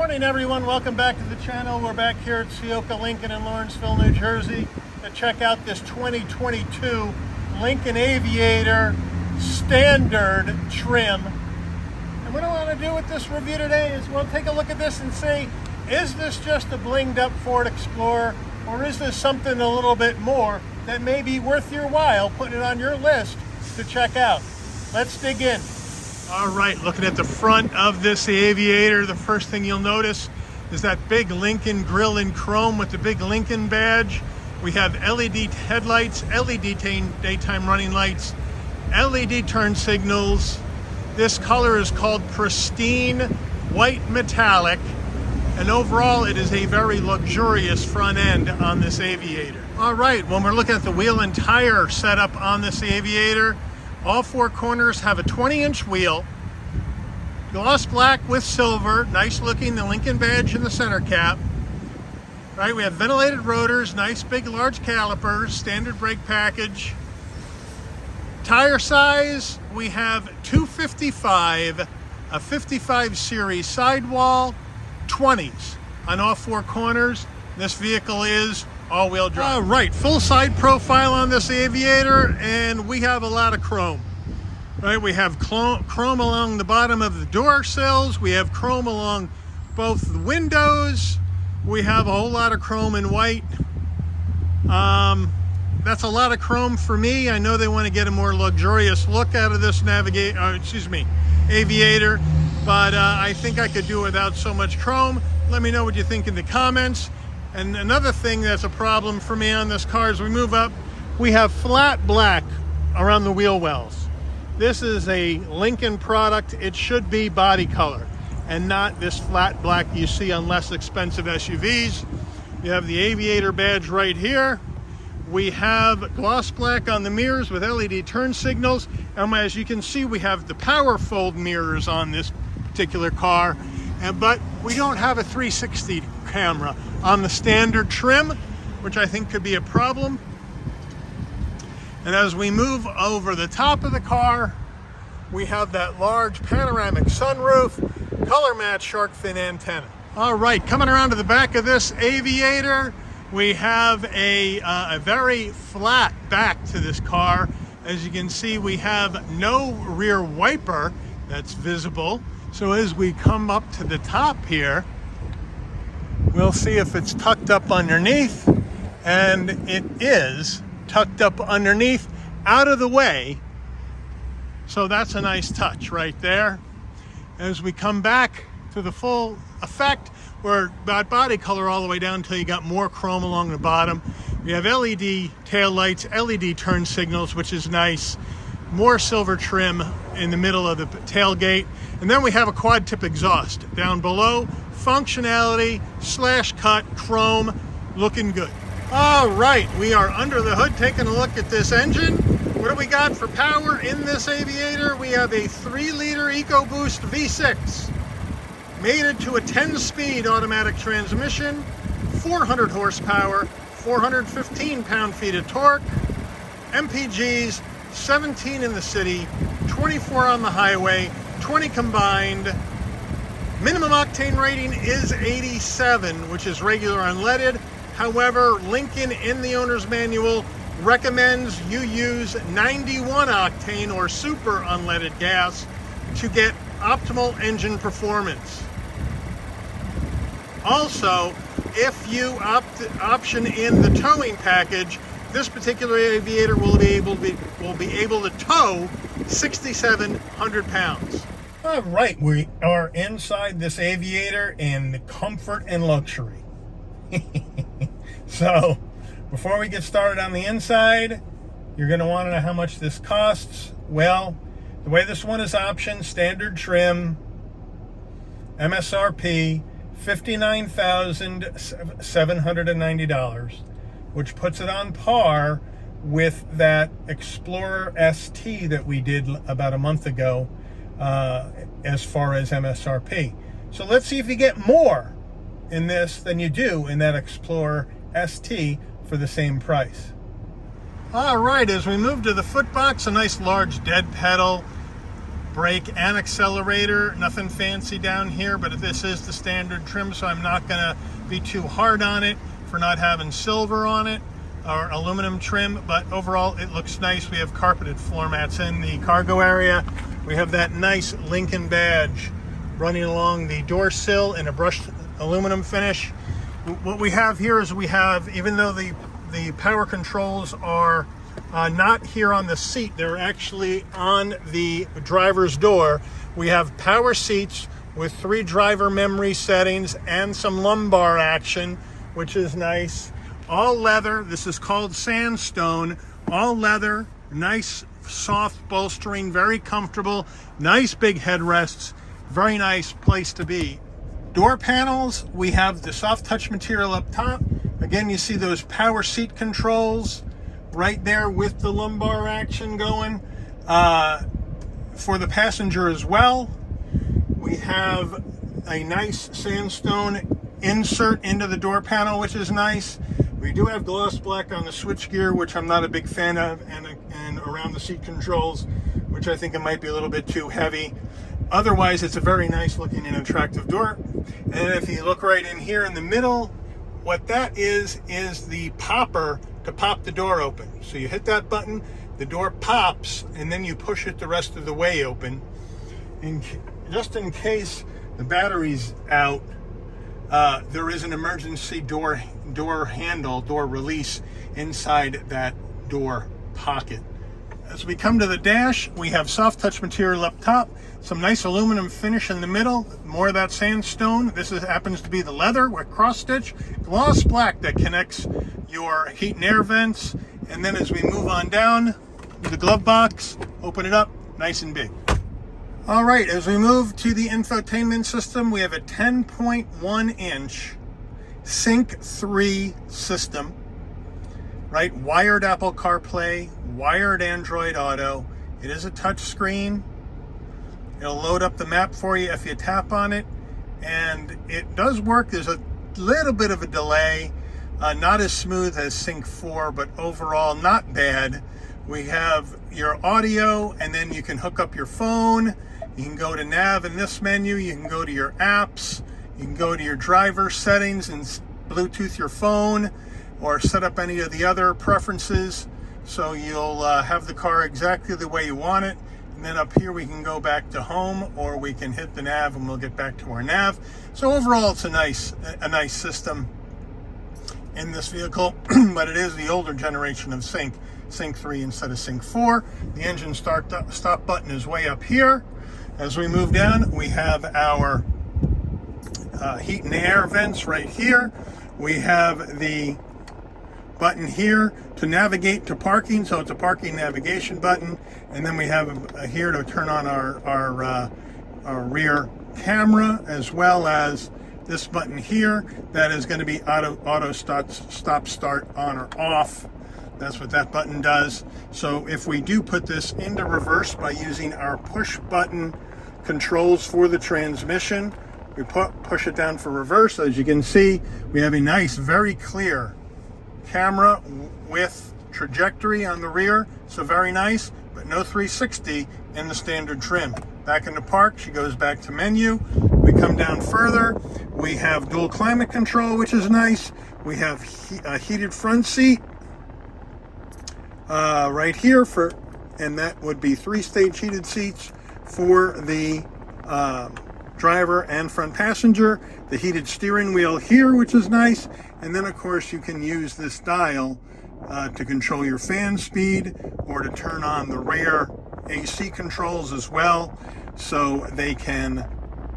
Morning everyone, welcome back to the channel. We're back here at Ciocca Lincoln in Lawrenceville, New Jersey to check out this 2022 Lincoln Aviator standard trim. And what I want to do with this review today is we'll take a look at this and see, is this just a blinged up Ford Explorer, or is this something a little bit more that may be worth your while putting it on your list to check out? Let's dig in. All right, looking at the front of this Aviator, the first thing you'll notice is that big Lincoln grille in chrome with the big Lincoln badge. We have LED headlights, LED daytime running lights, LED turn signals. This color is called pristine white metallic, and overall it is a very luxurious front end on this Aviator. All right, when we're looking at the wheel and tire setup on this Aviator, all four corners have a 20-inch wheel, gloss black with silver, nice looking, the Lincoln badge in the center cap. Right, we have ventilated rotors, nice big large calipers, standard brake package. Tire size, we have 255, a 55 series sidewall, 20s on all four corners. This vehicle is all-wheel drive. All right, full side profile on this Aviator, and we have a lot of chrome. Right, we have chrome along the bottom of the door sills. We have chrome along both the windows. We have a whole lot of chrome in white. That's a lot of chrome for me. I know they want to get a more luxurious look out of this Aviator, but I think I could do without so much chrome. Let me know what you think in the comments. And another thing that's a problem for me on this car, as we move up, we have flat black around the wheel wells. This is a Lincoln product. It should be body color and not this flat black you see on less expensive SUVs. You have the Aviator badge right here. We have gloss black on the mirrors with LED turn signals. And as you can see, we have the power fold mirrors on this particular car. But we don't have a 360 camera on the standard trim, which I think could be a problem. And as we move over the top of the car, we have that large panoramic sunroof, color match shark fin antenna. All right, coming around to the back of this Aviator, we have a very flat back to this car. As you can see, we have no rear wiper that's visible. So as we come up to the top here, we'll see if it's tucked up underneath, and it is tucked up underneath, out of the way. So that's a nice touch right there. As we come back to the full effect, we're about body color all the way down until you got more chrome along the bottom. We have LED tail lights, LED turn signals, which is nice. More silver trim in the middle of the tailgate. And then we have a quad tip exhaust down below. Functionality, slash cut, chrome, looking good. All right, we are under the hood taking a look at this engine. What do we got for power in this Aviator? We have a 3-liter EcoBoost V6, mated to a 10-speed automatic transmission, 400 horsepower, 415 pound-feet of torque, MPGs, 17 in the city, 24 on the highway, 20 combined. Minimum octane rating is 87, which is regular unleaded. However, Lincoln in the owner's manual recommends you use 91 octane or super unleaded gas to get optimal engine performance. Also, if you option in the towing package, this particular Aviator will be able to tow 6,700 pounds. All right, we are inside this Aviator in comfort and luxury. So, before we get started on the inside, you're going to want to know how much this costs. Well, the way this one is optioned, standard trim, MSRP, $59,790, which puts it on par with that Explorer ST that we did about a month ago as far as MSRP. So let's see if you get more in this than you do in that Explorer ST for the same price. All right, as we move to the footbox, a nice large dead pedal, brake and accelerator. Nothing fancy down here, but this is the standard trim, so I'm not going to be too hard on it for not having silver on it or aluminum trim, but overall it looks nice. We have carpeted floor mats in the cargo area. We have that nice Lincoln badge running along the door sill in a brushed aluminum finish. What we have here is we have, even though the power controls are not here on the seat, they're actually on the driver's door. We have power seats with 3 driver memory settings and some lumbar action, which is nice. All leather. This is called sandstone. All leather, nice soft bolstering, very comfortable, nice big headrests, very nice place to be. Door panels, we have the soft touch material up top. Again, you see those power seat controls right there with the lumbar action going for the passenger as well. We have a nice sandstone insert into the door panel, which is nice. We do have gloss black on the switchgear, which I'm not a big fan of, and around the seat controls, which I think it might be a little bit too heavy. Otherwise, it's a very nice looking and attractive door. And if you look right in here in the middle, what that is the popper to pop the door open. So you hit that button, the door pops, and then you push it the rest of the way open. And just in case the battery's out, there is an emergency door handle, door release inside that door pocket. As we come to the dash, we have soft touch material up top, some nice aluminum finish in the middle, more of that sandstone. This happens to be the leather with cross stitch, gloss black that connects your heat and air vents. And then as we move on down to the glove box, open it up, nice and big. All right, as we move to the infotainment system, we have a 10.1 inch Sync 3 system, right? Wired Apple CarPlay, wired Android Auto. It is a touch screen. It'll load up the map for you if you tap on it, and it does work. There's a little bit of a delay, not as smooth as Sync 4, but overall not bad. We have your audio, and then you can hook up your phone. You can go to nav in this menu. You can go to your apps. You can go to your driver settings and Bluetooth your phone, or set up any of the other preferences. So you'll have the car exactly the way you want it. And then up here we can go back to home, or we can hit the nav and we'll get back to our nav. So overall it's a nice system in this vehicle, but it is the older generation of Sync 3 instead of Sync 4. The engine stop button is way up here. As we move down, we have our heat and air vents right here. We have the button here to navigate to parking, so it's a parking navigation button. And then we have here to turn on our rear camera, as well as this button here that is going to be auto stop start on or off. That's what that button does. So if we do put this into reverse by using our push button controls for the transmission, we push it down for reverse. As you can see, we have a nice, very clear camera with trajectory on the rear, so very nice, but no 360 in the standard trim. Back into park, she goes back to menu. We come down further, we have dual climate control, which is nice. We have a heated front seat right here, and that would be 3-stage heated seats for the driver and front passenger. The heated steering wheel here, which is nice. And then of course you can use this dial to control your fan speed, or to turn on the rear AC controls as well, so they can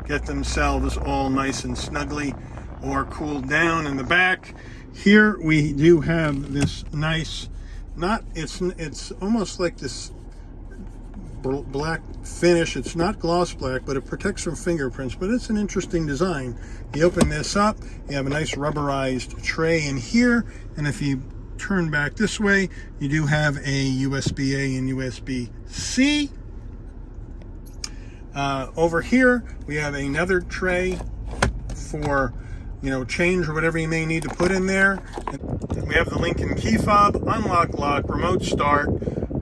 get themselves all nice and snuggly or cooled down in the back. Here we do have this nice, it's almost like this black finish. It's not gloss black, but it protects from fingerprints, but it's an interesting design. You open this up, you have a nice rubberized tray in here, and if you turn back this way, you do have a USB-A and USB-C. Over here we have another tray for change or whatever you may need to put in there. And we have the Lincoln key fob, unlock lock, remote start,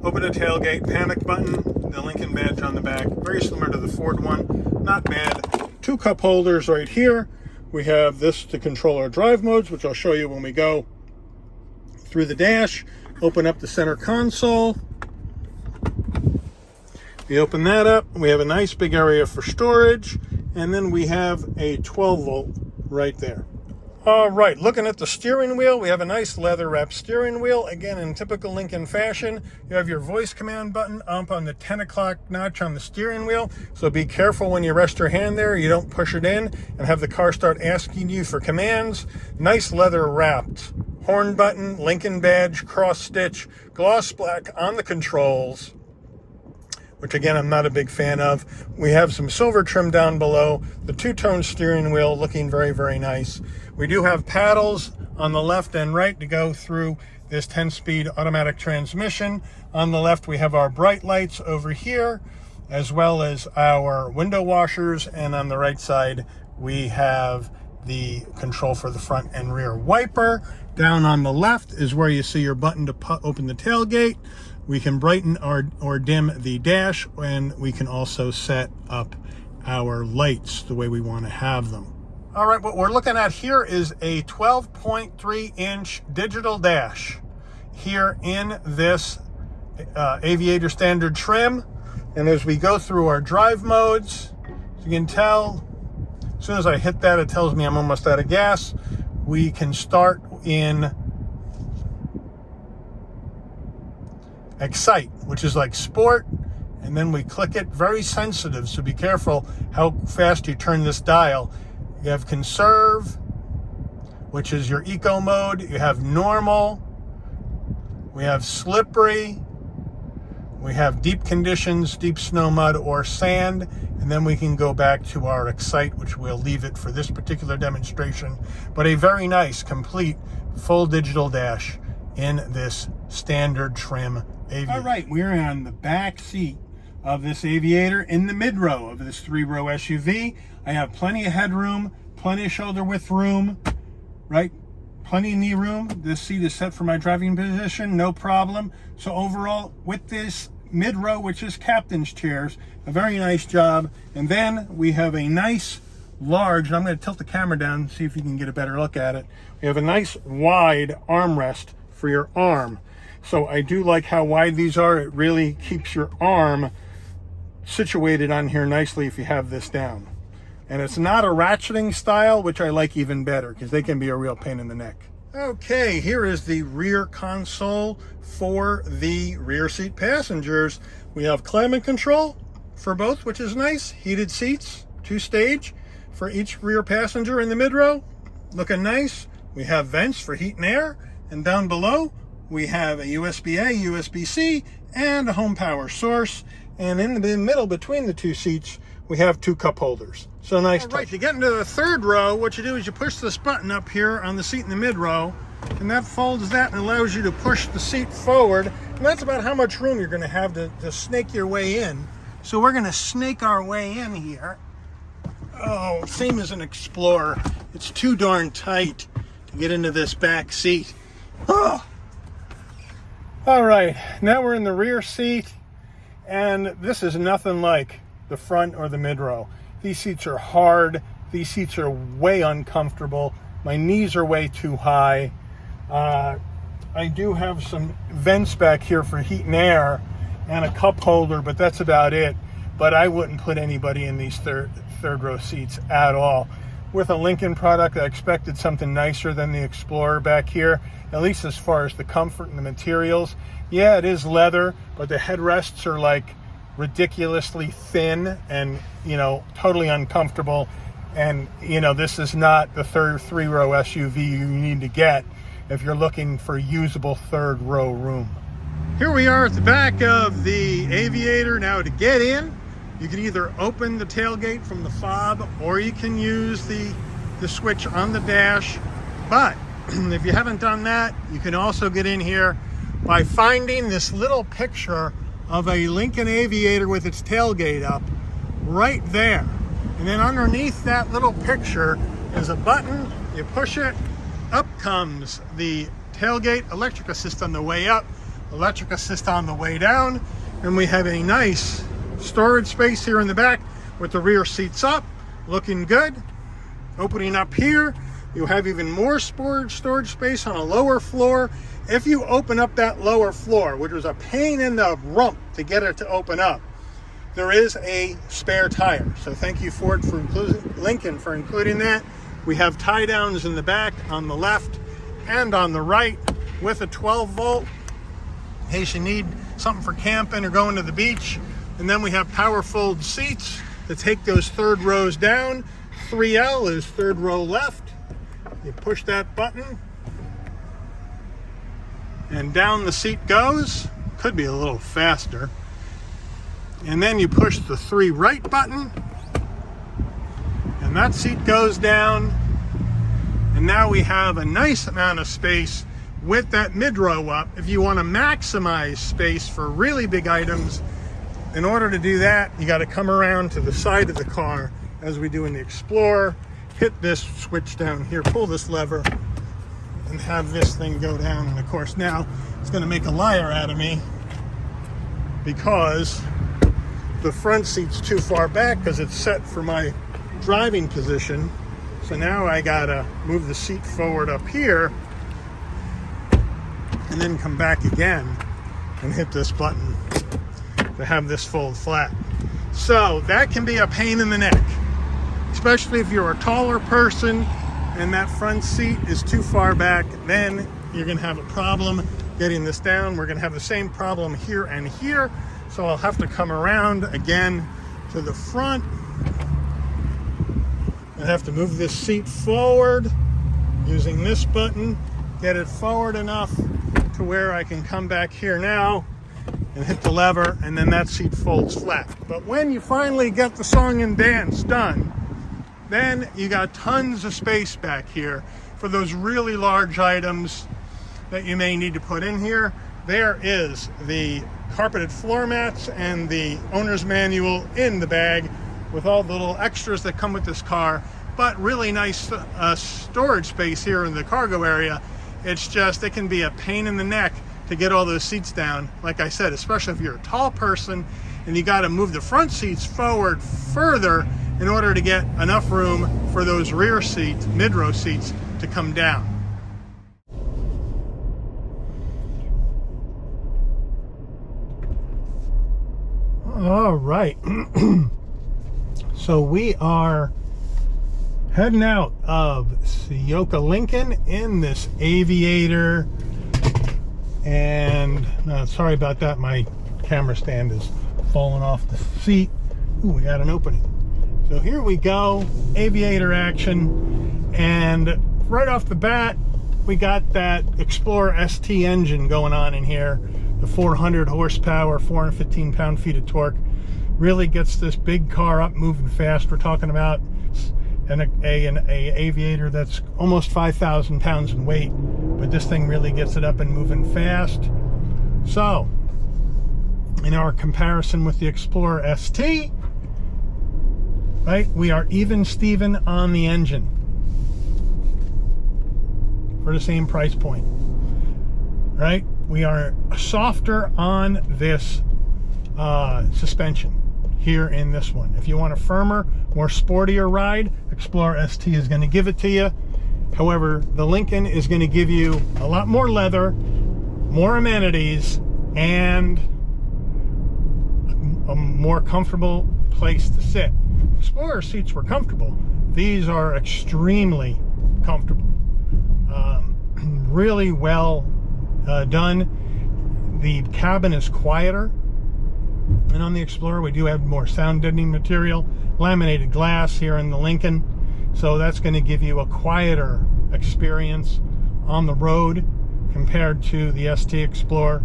open a tailgate, panic button, the Lincoln badge on the back. Very similar to the Ford one. Not bad. 2 cup holders right here. We have this to control our drive modes, which I'll show you when we go through the dash. Open up the center console. We open that up. We have a nice big area for storage. And then we have a 12 volt right there. All right, looking at the steering wheel, we have a nice leather wrapped steering wheel. Again, in typical Lincoln fashion, you have your voice command button up on the 10 o'clock notch on the steering wheel. So be careful when you rest your hand there, you don't push it in and have the car start asking you for commands. Nice leather wrapped horn button, Lincoln badge, cross stitch, gloss black on the controls, which again, I'm not a big fan of. We have some silver trim down below, the 2-tone steering wheel looking very, very nice. We do have paddles on the left and right to go through this 10-speed automatic transmission. On the left, we have our bright lights over here, as well as our window washers. And on the right side, we have the control for the front and rear wiper. Down on the left is where you see your button to open the tailgate. We can brighten or dim the dash, and we can also set up our lights the way we want to have them. All right, what we're looking at here is a 12.3-inch digital dash here in this Aviator standard trim. And as we go through our drive modes, as you can tell, as soon as I hit that, it tells me I'm almost out of gas. We can start in Excite, which is like sport, and then we click it. Very sensitive, so be careful how fast you turn this dial. You have conserve, which is your eco mode. You have normal. We have slippery. We have deep conditions, deep snow, mud, or sand. And then we can go back to our Excite, which we'll leave it for this particular demonstration. But a very nice, complete, full digital dash in this standard trim Aviator. All right, we're on the back seat of this Aviator in the mid-row of this 3-row SUV. I have plenty of headroom, plenty of shoulder width room, right? Plenty of knee room. This seat is set for my driving position, no problem. So overall, with this mid-row, which is captain's chairs, a very nice job. And then we have a nice large, and I'm going to tilt the camera down and see if you can get a better look at it. We have a nice wide armrest for your arm. So I do like how wide these are. It really keeps your arm situated on here nicely if you have this down. And it's not a ratcheting style, which I like even better because they can be a real pain in the neck. Okay, here is the rear console for the rear seat passengers. We have climate control for both, which is nice. Heated seats, 2-stage for each rear passenger in the mid-row. Looking nice. We have vents for heat and air. And down below, we have a USB-A, USB-C, and a home power source. And in the middle between the 2 seats, we have 2 cup holders. So nice. All right, to get into the 3rd row, what you do is you push this button up here on the seat in the mid row, and that folds that and allows you to push the seat forward. And that's about how much room you're going to have to snake your way in. So we're going to snake our way in here. Oh, same as an Explorer. It's too darn tight to get into this back seat. Oh. All right, now we're in the rear seat, and this is nothing like the front or the mid row. These seats are hard. These seats are way uncomfortable. My knees are way too high. I do have some vents back here for heat and air and a cup holder, but that's about it. But I wouldn't put anybody in these third row seats at all. With a Lincoln product, I expected something nicer than the Explorer back here, at least as far as the comfort and the materials. Yeah, it is leather, but the headrests are like ridiculously thin and, totally uncomfortable. And, this is not the 3-row SUV you need to get if you're looking for usable 3rd row room. Here we are at the back of the Aviator. Now, to get in, you can either open the tailgate from the fob or you can use the switch on the dash. But if you haven't done that, you can also get in here by finding this little picture of a Lincoln Aviator with its tailgate up right there. And then underneath that little picture is a button. You push it, up comes the tailgate, electric assist on the way up, electric assist on the way down. And we have a nice storage space here in the back with the rear seats up, looking good. Opening up here, you have even more storage space on a lower floor. If you open up that lower floor, which was a pain in the rump to get it to open up, there is a spare tire. So thank you Ford for Lincoln for including that. We have tie downs in the back on the left and on the right with a 12 volt in case you need something for camping or going to the beach. And then we have power fold seats to take those third rows down. 3L is third row left. You push that button and down the seat goes. Could be a little faster. And then you push the 3 right button and that seat goes down. And now we have a nice amount of space with that mid-row up. If you want to maximize space for really big items, in order to do that, you got to come around to the side of the car as we do in the Explorer, hit this switch down here, pull this lever, and have this thing go down. And of course now it's going to make a liar out of me because the front seat's too far back because it's set for my driving position. So now I gotta move the seat forward up here and then come back again and hit this button to have this fold flat. So that can be a pain in the neck, especially if you're a taller person and that front seat is too far back. Then you're gonna have a problem getting this down. We're gonna have the same problem here and here. So I'll have to come around again to the front. I have to move this seat forward using this button, get it forward enough to where I can come back here now and hit the lever, and then that seat folds flat. But when you finally get the song and dance done, then you got tons of space back here for those really large items that you may need to put in here. There is the carpeted floor mats and the owner's manual in the bag with all the little extras that come with this car, but really nice storage space here in the cargo area. It's just, it can be a pain in the neck to get all those seats down. Like I said, especially if you're a tall person and you got to move the front seats forward further in order to get enough room for those rear seats, mid-row seats, to come down. All right. So we are heading out of Ciocca Lincoln in this Aviator. And sorry about that, my camera stand is falling off the seat. Ooh, we got an opening. So here we go, Aviator action. And right off the bat, we got that Explorer ST engine going on in here. The 400 horsepower, 415 pound-feet of torque. Really gets this big car up moving fast. We're talking about an Aviator that's almost 5,000 pounds in weight, but this thing really gets it up and moving fast. So, in our comparison with the Explorer ST, right, we are even Steven on the engine for the same price point, right? We are softer on this suspension here in this one. If you want a firmer, more sportier ride, Explorer ST is going to give it to you. However, the Lincoln is going to give you a lot more leather, more amenities, and a more comfortable place to sit. Explorer seats were comfortable. These are extremely comfortable. Really well done. The cabin is quieter, and on the Explorer we do have more sound deadening material, laminated glass here in the Lincoln, so that's going to give you a quieter experience on the road compared to the ST Explorer.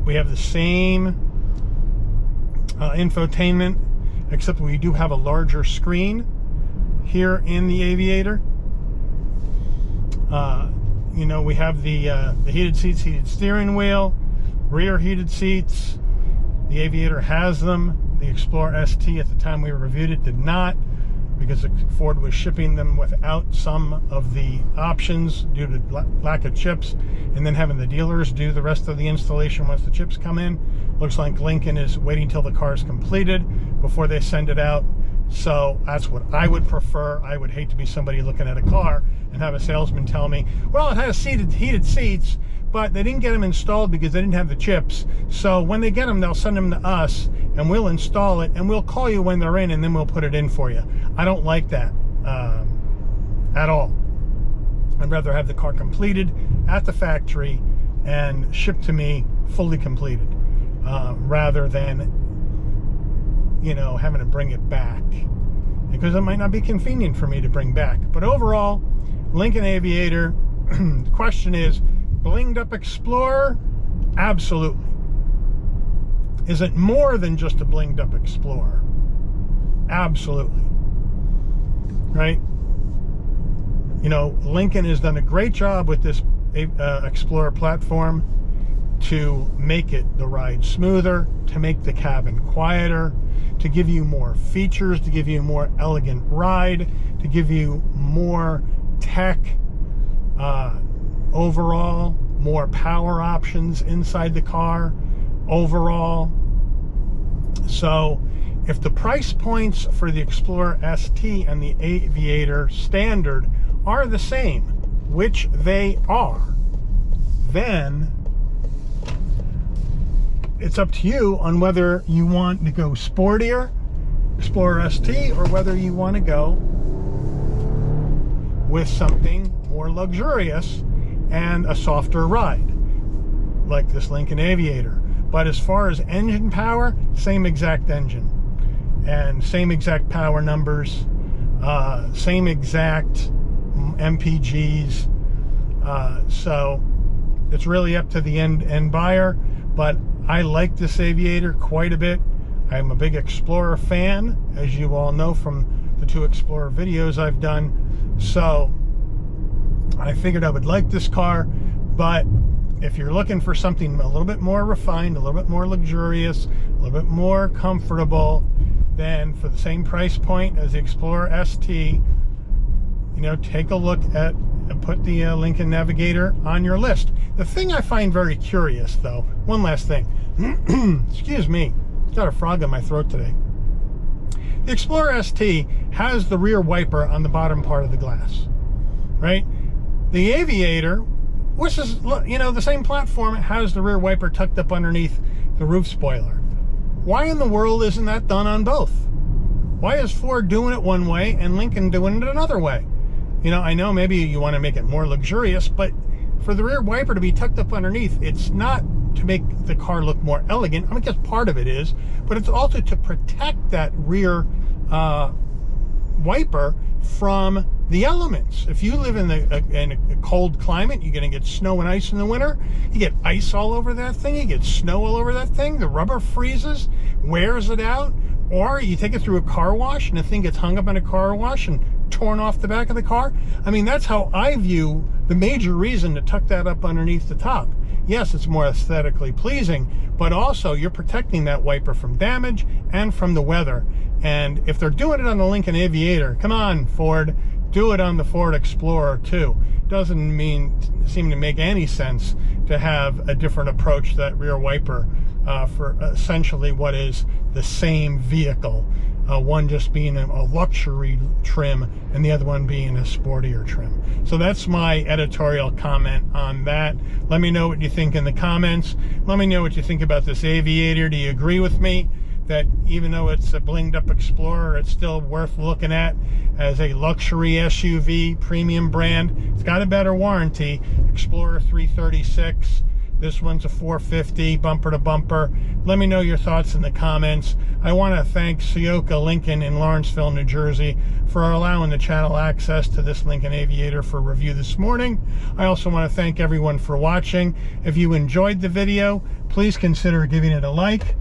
We have the same infotainment, except we do have a larger screen here in the Aviator. You know, we have the heated seats, heated steering wheel, rear heated seats. The Aviator has them. The Explorer ST at the time we reviewed it did not, because Ford was shipping them without some of the options due to lack of chips, and then having the dealers do the rest of the installation once the chips come in. Looks like Lincoln is waiting till the car is completed before they send it out. So that's what I would prefer. I would hate to be somebody looking at a car and have a salesman tell me, well, it has heated seats, but they didn't get them installed because they didn't have the chips. So when they get them, they'll send them to us and we'll install it and we'll call you when they're in and then we'll put it in for you. I don't like that at all. I'd rather have the car completed at the factory and shipped to me fully completed rather than, you know, having to bring it back, because it might not be convenient for me to bring back. But overall, Lincoln Aviator, the question is, blinged up Explorer? Absolutely. Is it more than just a blinged up Explorer? Absolutely. Right? You know, Lincoln has done a great job with this Explorer platform to make it the ride smoother, to make the cabin quieter, to give you more features, to give you a more elegant ride, to give you more tech overall, more power options inside the car overall. So if the price points for the Explorer ST and the Aviator Standard are the same, which they are, then it's up to you on whether you want to go sportier, Explorer ST, or whether you want to go with something more luxurious and a softer ride, like this Lincoln Aviator. But as far as engine power, same exact engine, and same exact power numbers, same exact MPGs. So it's really up to the end buyer, but I like this Aviator quite a bit. I'm a big Explorer fan, as you all know from the 2 Explorer videos I've done. So I figured I would like this car, but if you're looking for something a little bit more refined, a little bit more luxurious, a little bit more comfortable, then for the same price point as the Explorer ST, you know, take a look at and put the Lincoln Navigator on your list. The thing I find very curious, though, one last thing. Excuse me, got a frog in my throat today. The Explorer ST has the rear wiper on the bottom part of the glass, right? The Aviator, which is, you know, the same platform, has the rear wiper tucked up underneath the roof spoiler. Why in the world isn't that done on both? Why is Ford doing it one way and Lincoln doing it another way? You know, I know maybe you want to make it more luxurious, but for the rear wiper to be tucked up underneath, it's not to make the car look more elegant. I mean, I guess part of it is, but it's also to protect that rear wiper from the elements. If you live in a cold climate, you're going to get snow and ice in the winter. You get ice all over that thing. You get snow all over that thing. The rubber freezes, wears it out. Or you take it through a car wash and the thing gets hung up in a car wash and torn off the back of the car. I mean, that's how I view the major reason to tuck that up underneath the top. Yes, it's more aesthetically pleasing, but also you're protecting that wiper from damage and from the weather. And if they're doing it on the Lincoln Aviator, come on, Ford, do it on the Ford Explorer too. Doesn't seem to make any sense to have a different approach to that rear wiper for essentially what is the same vehicle. One just being a luxury trim and the other one being a sportier trim. So that's my editorial comment on that. Let me know what you think in the comments. Let me know what you think about this Aviator. Do you agree with me that even though it's a blinged up Explorer, it's still worth looking at as a luxury SUV premium brand? It's got a better warranty. Explorer 336. This one's a 450 bumper to bumper. Let me know your thoughts in the comments. I want to thank Ciocca Lincoln in Lawrenceville, New Jersey for allowing the channel access to this Lincoln Aviator for review this morning. I also want to thank everyone for watching. If you enjoyed the video, please consider giving it a like.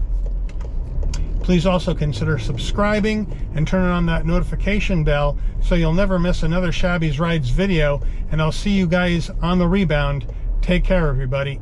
Please also consider subscribing and turning on that notification bell so you'll never miss another Shabby's Rides video. And I'll see you guys on the rebound. Take care, everybody.